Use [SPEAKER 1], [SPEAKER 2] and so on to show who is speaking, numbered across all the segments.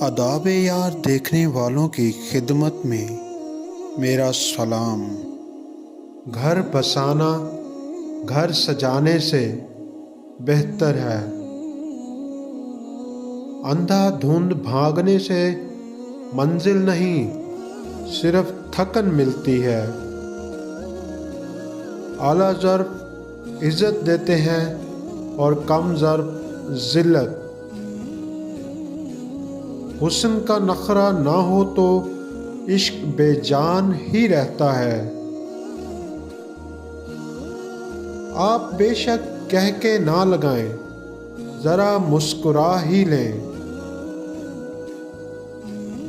[SPEAKER 1] آداب یار دیکھنے والوں کی خدمت میں میرا سلام۔
[SPEAKER 2] گھر بسانا گھر سجانے سے بہتر ہے۔ اندھا دھند بھاگنے سے منزل نہیں، صرف تھکن ملتی ہے۔ اعلیٰ ظرف عزت دیتے ہیں اور کم ظرف ذلت۔ حسن کا نخرہ نہ ہو تو عشق بے جان ہی رہتا ہے۔ آپ بے شک کہہ کے نہ لگائیں، ذرا مسکرا ہی لیں۔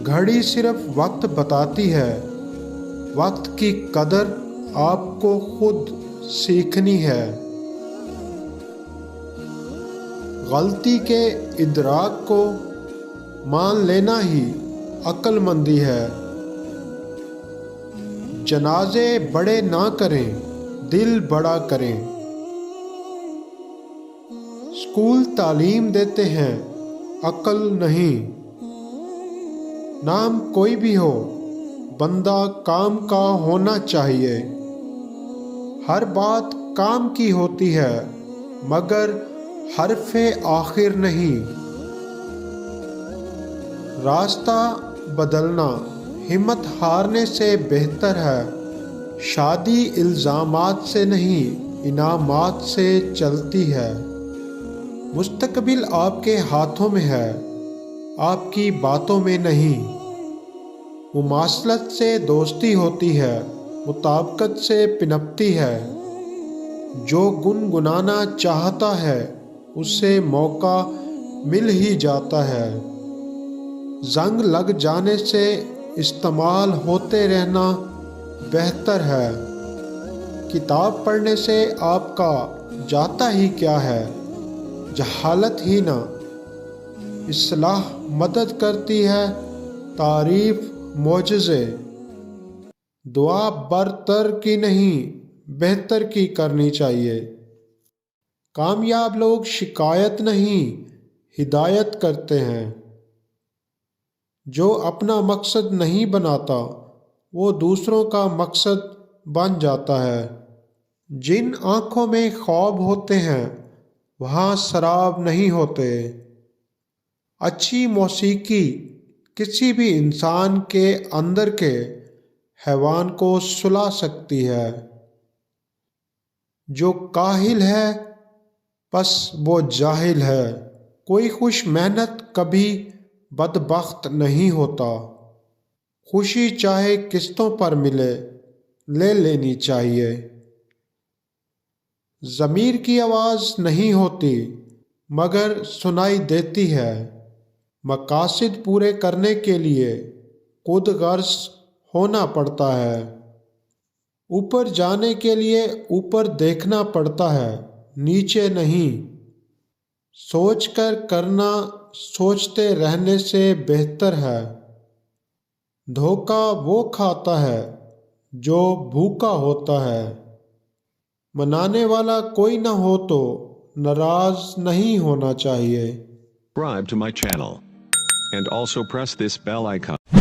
[SPEAKER 2] گھڑی صرف وقت بتاتی ہے، وقت کی قدر آپ کو خود سیکھنی ہے۔ غلطی کے ادراک کو مان لینا ہی عقل مندی ہے۔ جنازے بڑے نہ کریں، دل بڑا کریں۔ اسکول تعلیم دیتے ہیں، عقل نہیں۔ نام کوئی بھی ہو، بندہ کام کا ہونا چاہیے۔ ہر بات کام کی ہوتی ہے، مگر حرف آخر نہیں۔ راستہ بدلنا ہمت ہارنے سے بہتر ہے۔ شادی الزامات سے نہیں، انعامات سے چلتی ہے۔ مستقبل آپ کے ہاتھوں میں ہے، آپ کی باتوں میں نہیں۔ مماثلت سے دوستی ہوتی ہے، مطابقت سے پنپتی ہے۔ جو گنگنانا چاہتا ہے، اسے موقع مل ہی جاتا ہے۔ زنگ لگ جانے سے استعمال ہوتے رہنا بہتر ہے۔ کتاب پڑھنے سے آپ کا جاتا ہی کیا ہے، جہالت ہی نہ۔ اصلاح مدد کرتی ہے، تعریف معجزے۔ دعا برتر کی نہیں، بہتر کی کرنی چاہیے۔ کامیاب لوگ شکایت نہیں، ہدایت کرتے ہیں۔ جو اپنا مقصد نہیں بناتا، وہ دوسروں کا مقصد بن جاتا ہے۔ جن آنکھوں میں خواب ہوتے ہیں، وہاں سراب نہیں ہوتے۔ اچھی موسیقی کسی بھی انسان کے اندر کے حیوان کو سلا سکتی ہے۔ جو کاہل ہے، بس وہ جاہل ہے۔ کوئی خوش محنت کبھی بدبخت نہیں ہوتا۔ خوشی چاہے قسطوں پر ملے، لے لینی چاہیے۔ ضمیر کی آواز نہیں ہوتی، مگر سنائی دیتی ہے۔ مقاصد پورے کرنے کے لیے خود غرض ہونا پڑتا ہے۔ اوپر جانے کے لیے اوپر دیکھنا پڑتا ہے، نیچے نہیں۔ سوچ کر کرنا سوچتے رہنے سے بہتر ہے۔ دھوکہ وہ کھاتا ہے جو بھوکا ہوتا ہے۔ منانے والا کوئی نہ ہو تو ناراض نہیں ہونا چاہیے۔
[SPEAKER 3] Subscribe to my channel and also press this bell icon.